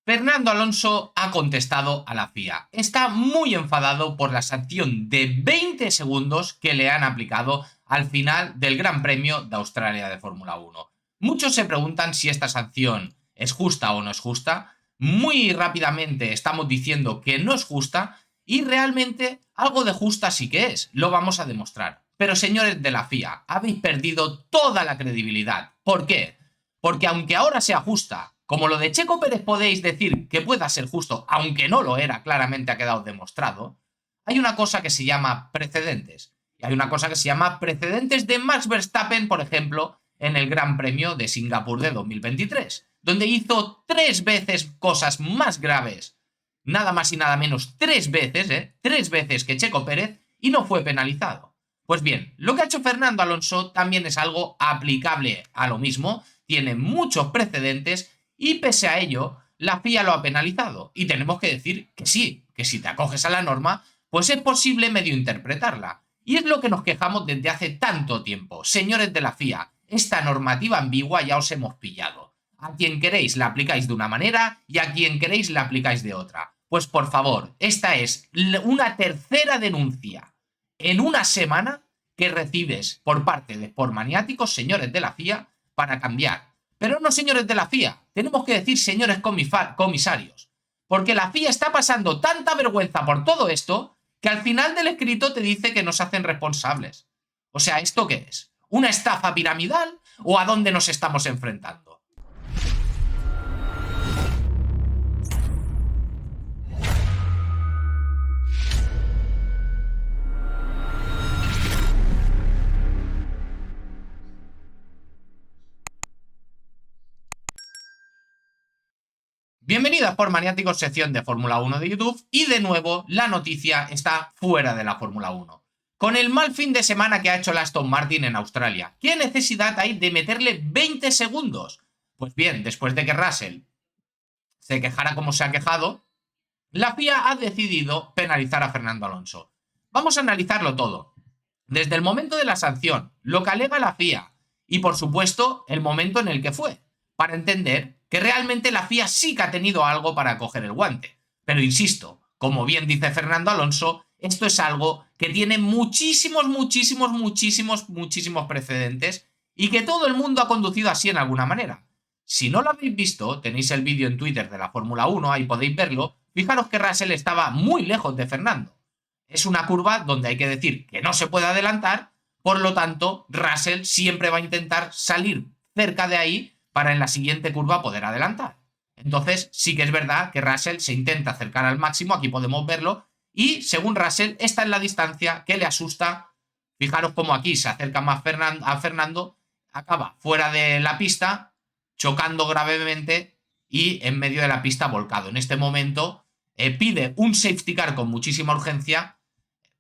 Fernando Alonso ha contestado a la FIA. Está muy enfadado por la sanción de 20 segundos que le han aplicado al final del Gran Premio de Australia de Fórmula 1. Muchos se preguntan si esta sanción es justa o no es justa. Muy rápidamente estamos diciendo que no es justa y realmente algo de justa sí que es. Lo vamos a demostrar. Pero señores de la FIA, habéis perdido toda la credibilidad. ¿Por qué? Porque aunque ahora sea justa, como lo de Checo Pérez podéis decir que pueda ser justo, aunque no lo era, claramente ha quedado demostrado, hay una cosa que se llama precedentes. Y hay una cosa que se llama precedentes de Max Verstappen, por ejemplo, en el Gran Premio de Singapur de 2023, donde hizo 3 veces cosas más graves, nada más y nada menos 3 veces, 3 veces que Checo Pérez, y no fue penalizado. Pues bien, lo que ha hecho Fernando Alonso también es algo aplicable a lo mismo, tiene muchos precedentes y pese a ello, la FIA lo ha penalizado. Y tenemos que decir que sí, que si te acoges a la norma, pues es posible medio interpretarla. Y es lo que nos quejamos desde hace tanto tiempo. Señores de la FIA, esta normativa ambigua ya os hemos pillado. A quien queréis la aplicáis de una manera y a quien queréis la aplicáis de otra. Pues por favor, esta es una tercera denuncia en una semana que recibes por parte de Sportmaniáticos, señores de la FIA, para cambiar. Pero no señores de la FIA, tenemos que decir señores comisarios. Porque la FIA está pasando tanta vergüenza por todo esto que al final del escrito te dice que nos hacen responsables. O sea, ¿esto qué es? ¿Una estafa piramidal o a dónde nos estamos enfrentando? Bienvenidos por Maniáticos, sección de Fórmula 1 de YouTube, y de nuevo la noticia está fuera de la Fórmula 1. Con el mal fin de semana que ha hecho el Aston Martin en Australia, ¿qué necesidad hay de meterle 20 segundos? Pues bien, después de que Russell se quejara como se ha quejado, la FIA ha decidido penalizar a Fernando Alonso. Vamos a analizarlo todo. Desde el momento de la sanción, lo que alega la FIA y, por supuesto, el momento en el que fue, para entender que realmente la FIA sí que ha tenido algo para coger el guante. Pero insisto, como bien dice Fernando Alonso, esto es algo que tiene muchísimos precedentes y que todo el mundo ha conducido así en alguna manera. Si no lo habéis visto, tenéis el vídeo en Twitter de la Fórmula 1, ahí podéis verlo. Fijaros que Russell estaba muy lejos de Fernando. Es una curva donde hay que decir que no se puede adelantar, por lo tanto, Russell siempre va a intentar salir cerca de ahí para en la siguiente curva poder adelantar. Entonces, sí que es verdad que Russell se intenta acercar al máximo, aquí podemos verlo, y según Russell, esta es la distancia que le asusta. Fijaros cómo aquí se acerca más a Fernando, acaba fuera de la pista, chocando gravemente y en medio de la pista volcado. En este momento pide un safety car con muchísima urgencia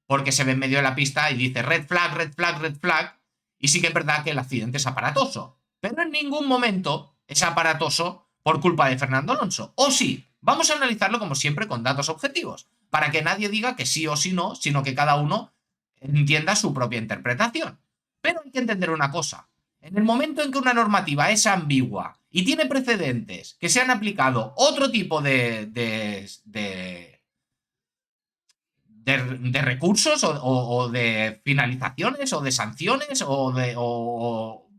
porque se ve en medio de la pista y dice red flag, red flag, red flag, y sí que es verdad que el accidente es aparatoso. Pero en ningún momento es aparatoso por culpa de Fernando Alonso. O sí, vamos a analizarlo como siempre con datos objetivos, para que nadie diga que sí o sí no, sino que cada uno entienda su propia interpretación. Pero hay que entender una cosa. En el momento en que una normativa es ambigua y tiene precedentes que se han aplicado otro tipo de recursos o de finalizaciones o de sanciones o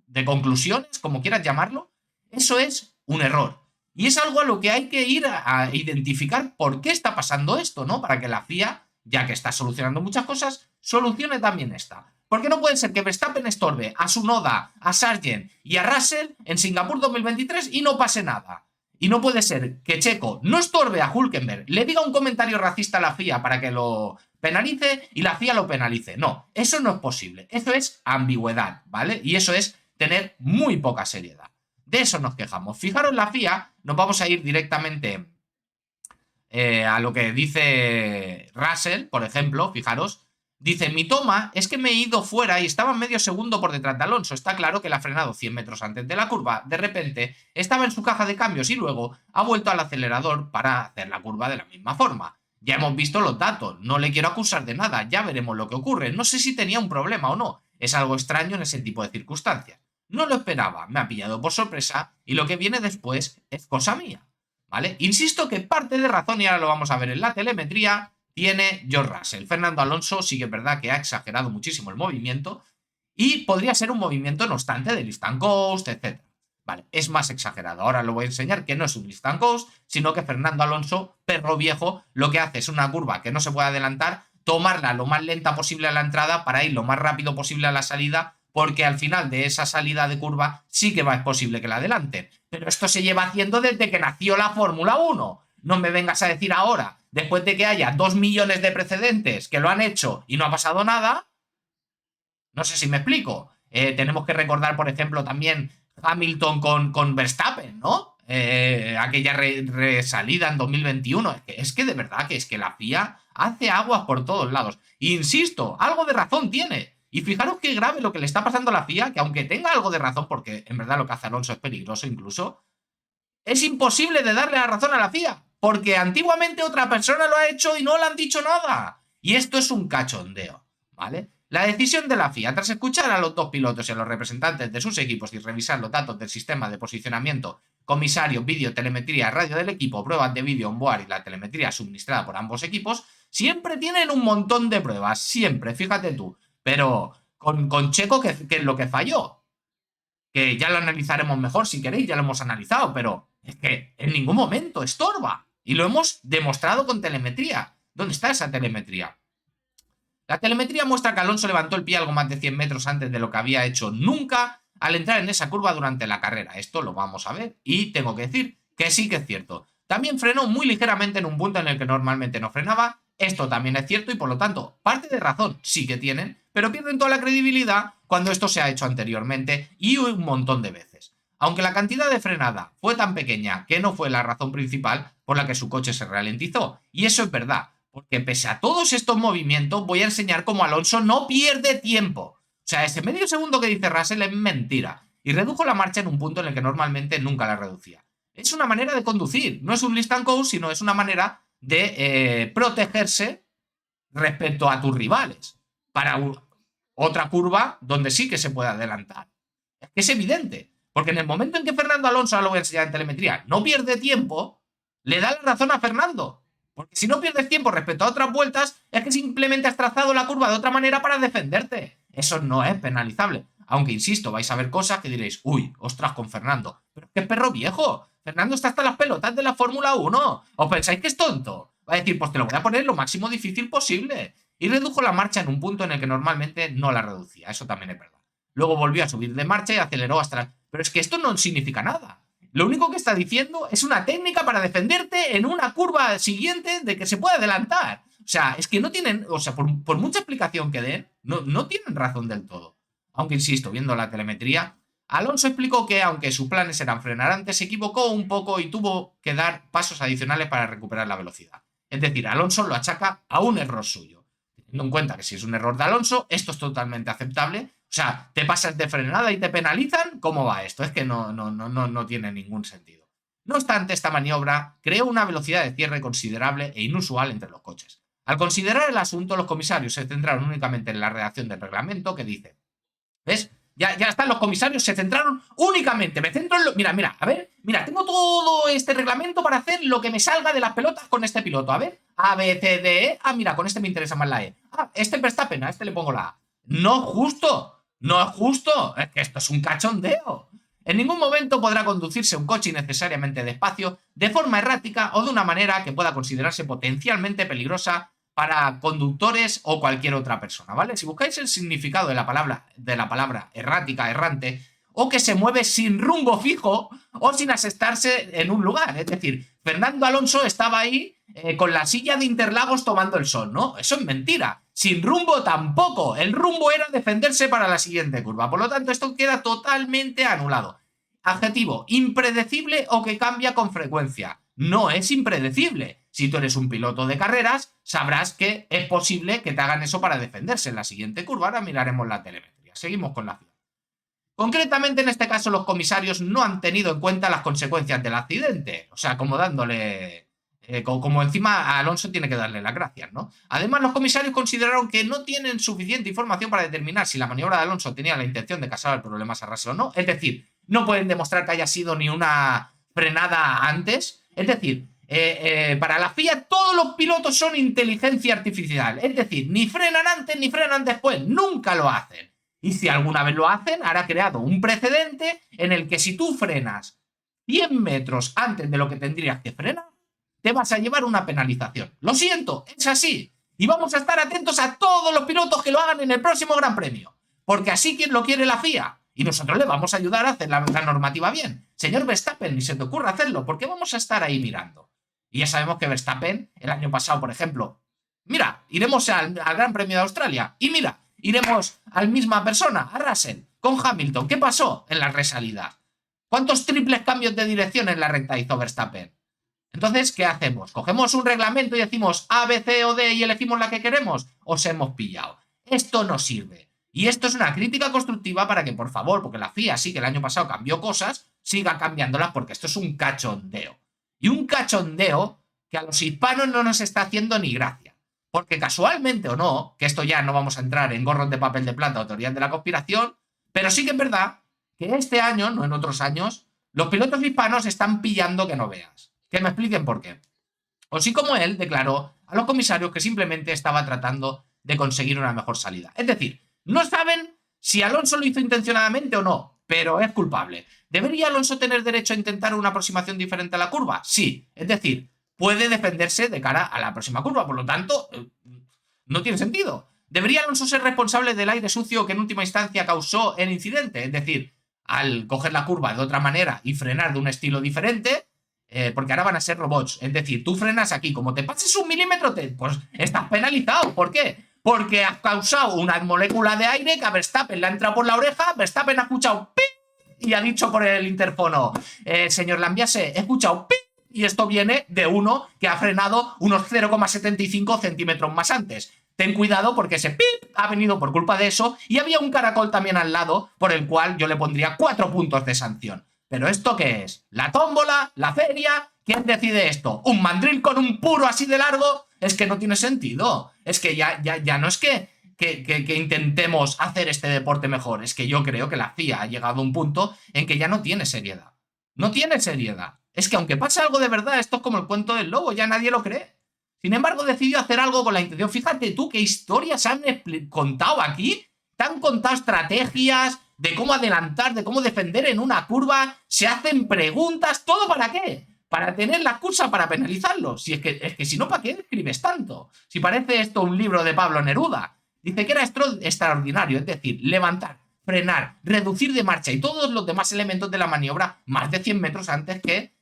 de conclusiones, como quieras llamarlo, eso es un error. Y es algo a lo que hay que ir a identificar por qué está pasando esto, ¿no? Para que la FIA, ya que está solucionando muchas cosas, solucione también esta. Porque no puede ser que Verstappen estorbe a Tsunoda, a Sargent y a Russell en Singapur 2023 y no pase nada. Y no puede ser que Checo no estorbe a Hülkenberg, le diga un comentario racista a la FIA para que lo penalice y la FIA lo penalice. No, eso no es posible. Eso es ambigüedad, ¿vale? Y eso es tener muy poca seriedad. De eso nos quejamos. Fijaros, la FIA, nos vamos a ir directamente a lo que dice Russell, por ejemplo, fijaros. Dice, mi toma es que me he ido fuera y estaba medio segundo por detrás de Alonso. Está claro que le ha frenado 100 metros antes de la curva. De repente, estaba en su caja de cambios y luego ha vuelto al acelerador para hacer la curva de la misma forma. Ya hemos visto los datos. No le quiero acusar de nada. Ya veremos lo que ocurre. No sé si tenía un problema o no. Es algo extraño en ese tipo de circunstancias. No lo esperaba. Me ha pillado por sorpresa y lo que viene después es cosa mía. ¿vale? Insisto que parte de razón, y ahora lo vamos a ver en la telemetría, tiene George Russell. Fernando Alonso sí que es verdad que ha exagerado muchísimo el movimiento y podría ser un movimiento no obstante de lift and coast, etc. Vale, es más exagerado. Ahora lo voy a enseñar que no es un lift and coast, sino que Fernando Alonso, perro viejo, lo que hace es una curva que no se puede adelantar, tomarla lo más lenta posible a la entrada para ir lo más rápido posible a la salida, porque al final de esa salida de curva sí que es posible que la adelanten. Pero esto se lleva haciendo desde que nació la Fórmula 1. No me vengas a decir ahora, después de que haya 2 millones de precedentes que lo han hecho y no ha pasado nada. No sé si me explico. Tenemos que recordar, por ejemplo, también Hamilton con Verstappen, ¿no? Aquella resalida en 2021. Es que de verdad que es que la FIA hace aguas por todos lados. Insisto, algo de razón tiene. Y fijaros qué grave lo que le está pasando a la FIA, que aunque tenga algo de razón, porque en verdad lo que hace Alonso es peligroso incluso, es imposible de darle la razón a la FIA, porque antiguamente otra persona lo ha hecho y no le han dicho nada. Y esto es un cachondeo, ¿vale? La decisión de la FIA, tras escuchar a los dos pilotos y a los representantes de sus equipos y revisar los datos del sistema de posicionamiento, comisario, vídeo, telemetría, radio del equipo, pruebas de vídeo on-board y la telemetría suministrada por ambos equipos, siempre tienen un montón de pruebas, siempre, fíjate tú. Pero con Checo, ¿qué es lo que falló? Que ya lo analizaremos mejor si queréis, ya lo hemos analizado, pero es que en ningún momento estorba. Y lo hemos demostrado con telemetría. ¿Dónde está esa telemetría? La telemetría muestra que Alonso levantó el pie algo más de 100 metros antes de lo que había hecho nunca al entrar en esa curva durante la carrera. Esto lo vamos a ver y tengo que decir que sí que es cierto. También frenó muy ligeramente en un punto en el que normalmente no frenaba. Esto también es cierto y por lo tanto parte de razón sí que tienen, pero pierden toda la credibilidad cuando esto se ha hecho anteriormente y un montón de veces. Aunque la cantidad de frenada fue tan pequeña que no fue la razón principal por la que su coche se ralentizó. Y eso es verdad, porque pese a todos estos movimientos voy a enseñar cómo Alonso no pierde tiempo. O sea, ese medio segundo que dice Russell es mentira. Y redujo la marcha en un punto en el que normalmente nunca la reducía. Es una manera de conducir, no es un list and go, sino es una manera de protegerse respecto a tus rivales. Para otra curva donde sí que se puede adelantar. Es que es evidente. Porque en el momento en que Fernando Alonso, ahora lo voy a enseñar en telemetría, no pierde tiempo, le da la razón a Fernando. Porque si no pierdes tiempo respecto a otras vueltas, es que simplemente has trazado la curva de otra manera para defenderte. Eso no es penalizable. Aunque, insisto, vais a ver cosas que diréis, uy, ostras, con Fernando. Pero es que es perro viejo. Fernando está hasta las pelotas de la Fórmula 1. ¿Os pensáis que es tonto? Va a decir, pues te lo voy a poner lo máximo difícil posible. Y redujo la marcha en un punto en el que normalmente no la reducía. Eso también es verdad. Luego volvió a subir de marcha y aceleró hasta... Pero es que esto no significa nada. Lo único que está diciendo es una técnica para defenderte en una curva siguiente de que se puede adelantar. O sea, es que no tienen... O sea, por mucha explicación que den, no tienen razón del todo. Aunque, insisto, viendo la telemetría, Alonso explicó que, aunque sus planes eran frenar antes, se equivocó un poco y tuvo que dar pasos adicionales para recuperar la velocidad. Es decir, Alonso lo achaca a un error suyo. Teniendo en cuenta que si es un error de Alonso, esto es totalmente aceptable. O sea, te pasas de frenada y te penalizan. ¿Cómo va esto? Es que no tiene ningún sentido. No obstante, esta maniobra creó una velocidad de cierre considerable e inusual entre los coches. Al considerar el asunto, los comisarios se centraron únicamente en la redacción del reglamento que dice, ¿ves? Ya están los comisarios, se centraron únicamente, me centro en lo... Mira, a ver, mira, tengo todo este reglamento para hacer lo que me salga de las pelotas con este piloto, a ver, A, B, C, D, E, mira, con este me interesa más la E, este Verstappen, a este le pongo la A. No justo, no es justo, es que esto es un cachondeo. En ningún momento podrá conducirse un coche innecesariamente despacio, de forma errática o de una manera que pueda considerarse potencialmente peligrosa para conductores o cualquier otra persona, ¿vale? Si buscáis el significado de la palabra errática, errante, o que se mueve sin rumbo fijo o sin asestarse en un lugar. Es decir, Fernando Alonso estaba ahí con la silla de Interlagos tomando el sol, ¿no? Eso es mentira. Sin rumbo tampoco. El rumbo era defenderse para la siguiente curva. Por lo tanto, esto queda totalmente anulado. Adjetivo, impredecible o que cambia con frecuencia. No es impredecible. Si tú eres un piloto de carreras, sabrás que es posible que te hagan eso para defenderse en la siguiente curva. Ahora miraremos la telemetría. Seguimos con la FIA. Concretamente, en este caso, los comisarios no han tenido en cuenta las consecuencias del accidente. O sea, como dándole... como encima a Alonso tiene que darle las gracias, ¿no? Además, los comisarios consideraron que no tienen suficiente información para determinar si la maniobra de Alonso tenía la intención de causar problemas a Russell o no. Es decir, no pueden demostrar que haya sido ni una frenada antes. Es decir, para la FIA todos los pilotos son inteligencia artificial. Es decir, ni frenan antes ni frenan después. Nunca lo hacen. Y si alguna vez lo hacen, habrá creado un precedente en el que si tú frenas 100 metros antes de lo que tendrías que frenar, te vas a llevar una penalización. Lo siento, es así. Y vamos a estar atentos a todos los pilotos que lo hagan en el próximo Gran Premio. Porque así lo quiere la FIA. Y nosotros le vamos a ayudar a hacer la normativa bien. Señor Verstappen, ni se te ocurra hacerlo, porque vamos a estar ahí mirando. Y ya sabemos que Verstappen, el año pasado, por ejemplo, mira, iremos al Gran Premio de Australia. Y mira, iremos a la misma persona, a Russell, con Hamilton. ¿Qué pasó en la resalida? ¿Cuántos triples cambios de dirección en la recta hizo Verstappen? Entonces, ¿qué hacemos? ¿Cogemos un reglamento y decimos A, B, C o D y elegimos la que queremos? ¿Os hemos pillado? Esto no sirve. Y esto es una crítica constructiva para que, por favor, porque la FIA sí que el año pasado cambió cosas, siga cambiándolas porque esto es un cachondeo. Y un cachondeo que a los hispanos no nos está haciendo ni gracia. Porque casualmente o no, que esto ya no vamos a entrar en gorros de papel de plata o teorías de la conspiración, pero sí que es verdad que este año, no en otros años, los pilotos hispanos están pillando que no veas. Que me expliquen por qué. O sí como él declaró a los comisarios que simplemente estaba tratando de conseguir una mejor salida. Es decir, no saben si Alonso lo hizo intencionadamente o no, pero es culpable. ¿Debería Alonso tener derecho a intentar una aproximación diferente a la curva? Sí, es decir, puede defenderse de cara a la próxima curva, por lo tanto, no tiene sentido. ¿Debería Alonso ser responsable del aire sucio que en última instancia causó el incidente? Es decir, al coger la curva de otra manera y frenar de un estilo diferente, porque ahora van a ser robots. Es decir, tú frenas aquí, como te pases 1 milímetro, pues estás penalizado. ¿Por qué? Porque has causado una molécula de aire que a Verstappen le ha entrado por la oreja, Verstappen ha escuchado ¡pip! Y ha dicho por el interfono, señor Lambiase, he escuchado ¡pip! Y esto viene de uno que ha frenado unos 0,75 centímetros más antes. Ten cuidado porque ese pip ha venido por culpa de eso y había un caracol también al lado por el cual yo le pondría 4 puntos de sanción. ¿Pero esto qué es? ¿La tómbola? ¿La feria? ¿Quién decide esto? ¿Un mandril con un puro así de largo? Es que no tiene sentido. Es que ya no es que intentemos hacer este deporte mejor. Es que yo creo que la FIA ha llegado a un punto en que ya no tiene seriedad. No tiene seriedad. Es que aunque pase algo de verdad, esto es como el cuento del lobo, ya nadie lo cree. Sin embargo, decidió hacer algo con la intención. Fíjate tú qué historias han contado aquí. Te han contado estrategias de cómo adelantar, de cómo defender en una curva. Se hacen preguntas. ¿Todo para qué? Para tener la excusa para penalizarlo. Si es que si no, ¿para qué escribes tanto? Si parece esto un libro de Pablo Neruda. Dice que era extraordinario, es decir, levantar, frenar, reducir de marcha y todos los demás elementos de la maniobra más de 100 metros antes que...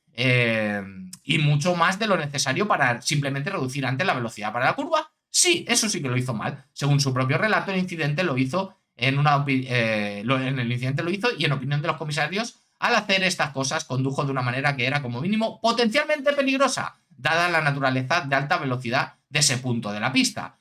y mucho más de lo necesario para simplemente reducir antes la velocidad para la curva. Sí, eso sí que lo hizo mal. Según su propio relato, el incidente lo hizo en el incidente lo hizo y en opinión de los comisarios, al hacer estas cosas condujo de una manera que era como mínimo potencialmente peligrosa, dada la naturaleza de alta velocidad de ese punto de la pista.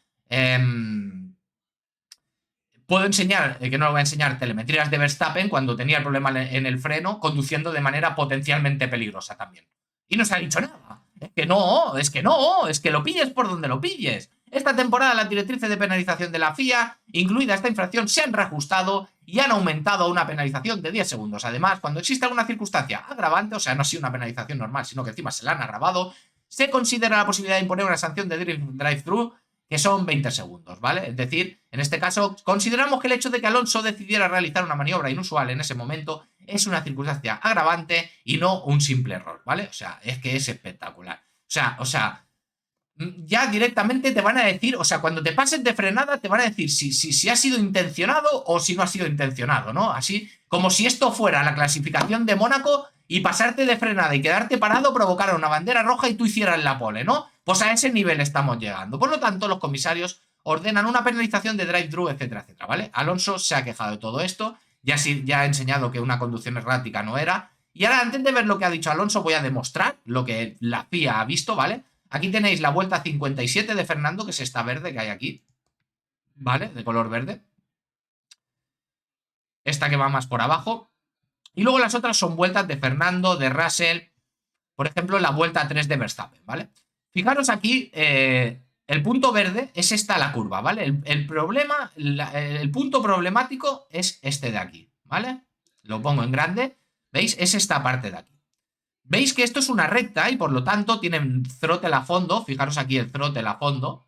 Puedo enseñar, que no lo voy a enseñar, telemetrías de Verstappen cuando tenía el problema en el freno, conduciendo de manera potencialmente peligrosa también. Y no se ha dicho nada. Es que lo pilles por donde lo pilles. Esta temporada las directrices de penalización de la FIA, incluida esta infracción, se han reajustado y han aumentado a una penalización de 10 segundos. Además, cuando existe alguna circunstancia agravante, o sea, no ha sido una penalización normal, sino que encima se la han agravado, se considera la posibilidad de imponer una sanción de drive-thru que son 20 segundos, ¿vale? Es decir, en este caso, consideramos que el hecho de que Alonso decidiera realizar una maniobra inusual en ese momento es una circunstancia agravante y no un simple error, ¿vale? O sea, es que es espectacular. O sea, ya directamente te van a decir, o sea, cuando te pases de frenada te van a decir si ha sido intencionado o si no ha sido intencionado, ¿no? Así como si esto fuera la clasificación de Mónaco y pasarte de frenada y quedarte parado provocara una bandera roja y tú hicieras la pole, ¿no? Pues a ese nivel estamos llegando. Por lo tanto, los comisarios ordenan una penalización de drive-thru, etcétera, etcétera, ¿vale? Alonso se ha quejado de todo esto, ya ha enseñado que una conducción errática no era. Y ahora, antes de ver lo que ha dicho Alonso, voy a demostrar lo que la FIA ha visto, ¿vale? Aquí tenéis la vuelta 57 de Fernando, que es esta verde que hay aquí, ¿vale? De color verde. Esta que va más por abajo. Y luego las otras son vueltas de Fernando, de Russell, por ejemplo, la vuelta 3 de Verstappen, ¿vale? Fijaros aquí, el punto verde es esta la curva, ¿vale? El punto problemático es este de aquí, ¿vale? Lo pongo en grande, ¿veis? Es esta parte de aquí. Veis que esto es una recta y por lo tanto tienen throttle a fondo. Fijaros aquí el throttle a fondo.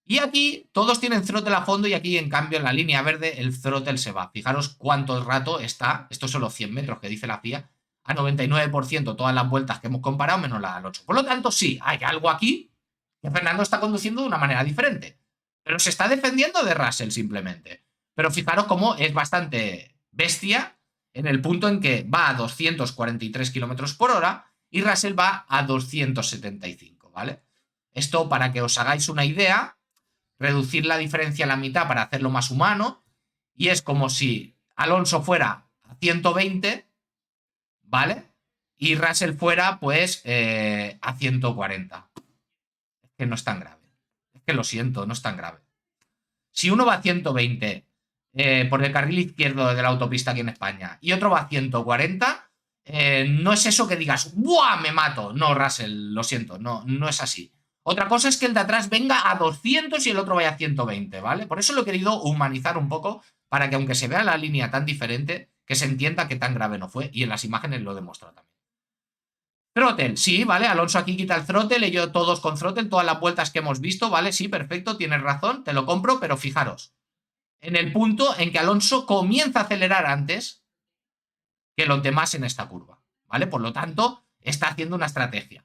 Y aquí todos tienen throttle a fondo y aquí en cambio en la línea verde el throttle se va. Fijaros cuánto rato está, estos son los 100 metros que dice la FIA, a 99% todas las vueltas que hemos comparado menos la del 8. Por lo tanto, sí, hay algo aquí que Fernando está conduciendo de una manera diferente. Pero se está defendiendo de Russell simplemente. Pero fijaros cómo es bastante bestia en el punto en que va a 243 km por hora y Russell va a 275, ¿vale? Esto para que os hagáis una idea, reducir la diferencia a la mitad para hacerlo más humano, y es como si Alonso fuera a 120, ¿vale? Y Russell fuera, pues, a 140. Es que no es tan grave. Es que lo siento, no es tan grave. Si uno va a 120 por el carril izquierdo de la autopista aquí en España y otro va a 140, no es eso que digas, ¡buah, me mato! No, Russell, lo siento, no, no es así. Otra cosa es que el de atrás venga a 200 y el otro vaya a 120, ¿vale? Por eso lo he querido humanizar un poco para que aunque se vea la línea tan diferente, que se entienda que tan grave no fue y en las imágenes lo demuestra también. Throttle, sí, ¿vale? Alonso aquí quita el throttle, ellos todos con throttle, todas las vueltas que hemos visto, ¿vale? Sí, perfecto, tienes razón, te lo compro, pero fijaros, en el punto en que Alonso comienza a acelerar antes que los demás en esta curva, ¿vale? Por lo tanto, está haciendo una estrategia.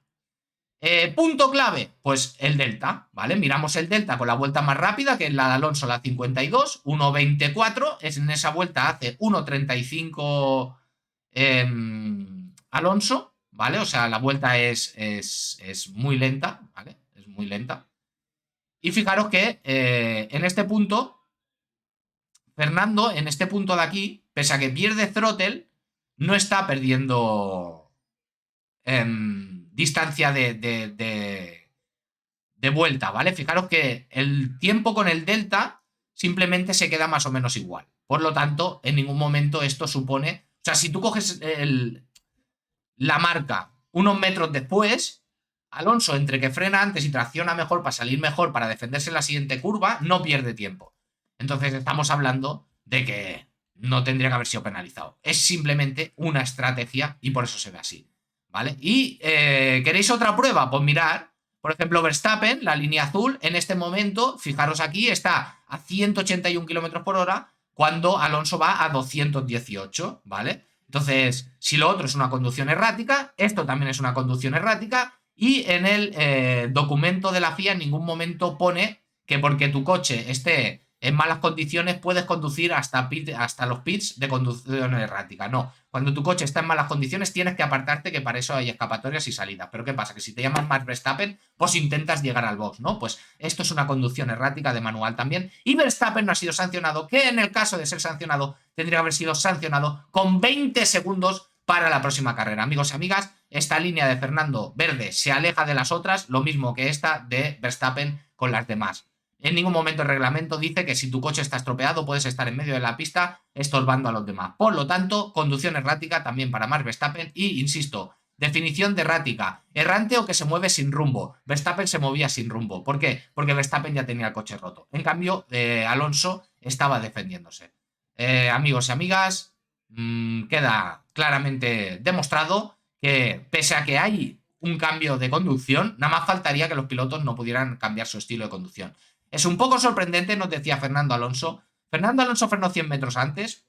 Punto clave, pues el delta, ¿vale? Miramos el delta con la vuelta más rápida, que es la de Alonso, la 52, 1.24, en esa vuelta hace 1.35 Alonso, ¿vale? O sea, la vuelta es muy lenta, ¿vale? Es muy lenta. Y fijaros que en este punto, Fernando, en este punto de aquí, pese a que pierde throttle, no está perdiendo distancia de vuelta, ¿vale? Fijaros que el tiempo con el delta simplemente se queda más o menos igual. Por lo tanto, en ningún momento esto supone... O sea, si tú coges la marca unos metros después, Alonso, entre que frena antes y tracciona mejor para salir mejor, para defenderse en la siguiente curva, no pierde tiempo. Entonces estamos hablando de que no tendría que haber sido penalizado. Es simplemente una estrategia y por eso se ve así, ¿vale? Y ¿queréis otra prueba? Pues mirar, por ejemplo, Verstappen, la línea azul, en este momento, fijaros aquí, está a 181 km por hora cuando Alonso va a 218, ¿vale? Entonces, si lo otro es una conducción errática, esto también es una conducción errática y en el documento de la FIA en ningún momento pone que porque tu coche esté en malas condiciones puedes conducir hasta los pits de conducción errática. No, cuando tu coche está en malas condiciones tienes que apartarte, que para eso hay escapatorias y salidas. Pero ¿qué pasa? Que si te llaman Max Verstappen, pues intentas llegar al box, ¿no? Pues esto es una conducción errática de manual también. Y Verstappen no ha sido sancionado, que en el caso de ser sancionado tendría que haber sido sancionado con 20 segundos para la próxima carrera. Amigos y amigas, esta línea de Fernando verde se aleja de las otras, lo mismo que esta de Verstappen con las demás. En ningún momento el reglamento dice que si tu coche está estropeado puedes estar en medio de la pista estorbando a los demás. Por lo tanto, conducción errática también para Max Verstappen y, insisto, definición de errática, errante o que se mueve sin rumbo. Verstappen se movía sin rumbo. ¿Por qué? Porque Verstappen ya tenía el coche roto. En cambio, Alonso estaba defendiéndose. Amigos y amigas, queda claramente demostrado que pese a que hay un cambio de conducción, nada más faltaría que los pilotos no pudieran cambiar su estilo de conducción. Es un poco sorprendente, nos decía Fernando Alonso. Fernando Alonso frenó 100 metros antes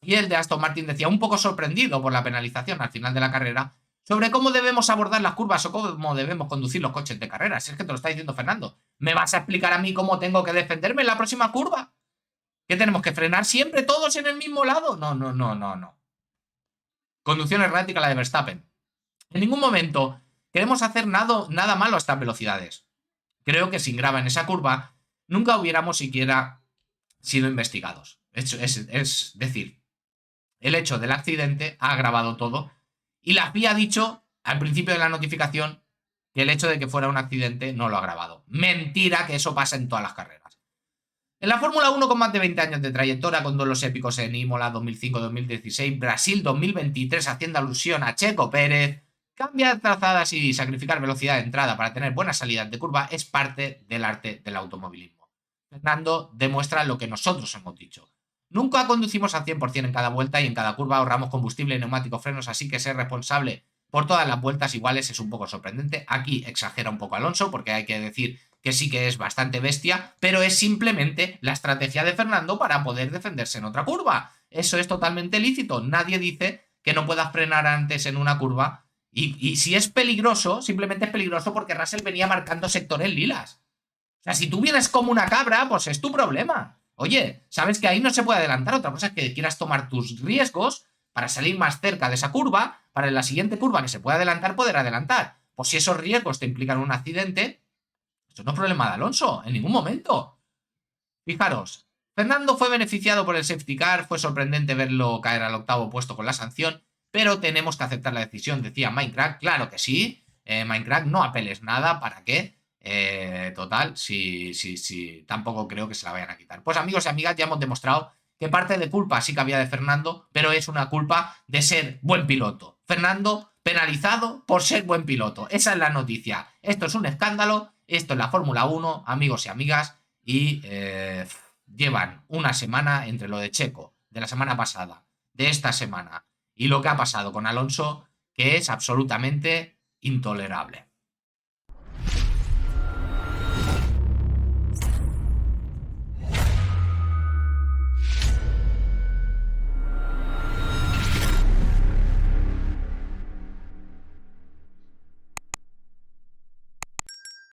y el de Aston Martin decía, un poco sorprendido por la penalización al final de la carrera, sobre cómo debemos abordar las curvas o cómo debemos conducir los coches de carrera. Si es que te lo está diciendo Fernando. ¿Me vas a explicar a mí cómo tengo que defenderme en la próxima curva? ¿Qué tenemos que frenar siempre todos en el mismo lado? No, no, no, no, no. Conducción errática la de Verstappen. En ningún momento queremos hacer nada malo a estas velocidades. Creo que sin grava en esa curva nunca hubiéramos siquiera sido investigados. Es decir, el hecho del accidente ha agravado todo y la FIA ha dicho al principio de la notificación que el hecho de que fuera un accidente no lo ha agravado. Mentira, que eso pasa en todas las carreras. En la Fórmula 1 con más de 20 años de trayectoria, con duelos épicos en Imola 2005-2016, Brasil 2023 haciendo alusión a Checo Pérez, cambiar trazadas y sacrificar velocidad de entrada para tener buenas salidas de curva es parte del arte del automovilismo. Fernando demuestra lo que nosotros hemos dicho. Nunca conducimos al 100% en cada vuelta y en cada curva ahorramos combustible, neumáticos, frenos, así que ser responsable por todas las vueltas iguales es un poco sorprendente. Aquí exagera un poco Alonso porque hay que decir que sí que es bastante bestia, pero es simplemente la estrategia de Fernando para poder defenderse en otra curva. Eso es totalmente lícito. Nadie dice que no puedas frenar antes en una curva. Y si es peligroso, simplemente es peligroso porque Russell venía marcando sectores lilas. O sea, si tú vienes como una cabra, pues es tu problema. Oye, sabes que ahí no se puede adelantar. Otra cosa es que quieras tomar tus riesgos para salir más cerca de esa curva, para en la siguiente curva que se pueda adelantar, poder adelantar. Pues si esos riesgos te implican un accidente, eso no es problema de Alonso, en ningún momento. Fijaros, Fernando fue beneficiado por el safety car, fue sorprendente verlo caer al octavo puesto con la sanción, pero tenemos que aceptar la decisión, decía Minecraft, claro que sí, Minecraft, no apeles nada, ¿para qué? Total, sí, tampoco creo que se la vayan a quitar. Pues amigos y amigas, ya hemos demostrado que parte de culpa sí que había de Fernando, pero es una culpa de ser buen piloto. Fernando penalizado por ser buen piloto. Esa es la noticia. Esto es un escándalo, esto es la Fórmula 1, amigos y amigas, y llevan una semana entre lo de Checo, de la semana pasada, de esta semana, y lo que ha pasado con Alonso, que es absolutamente intolerable.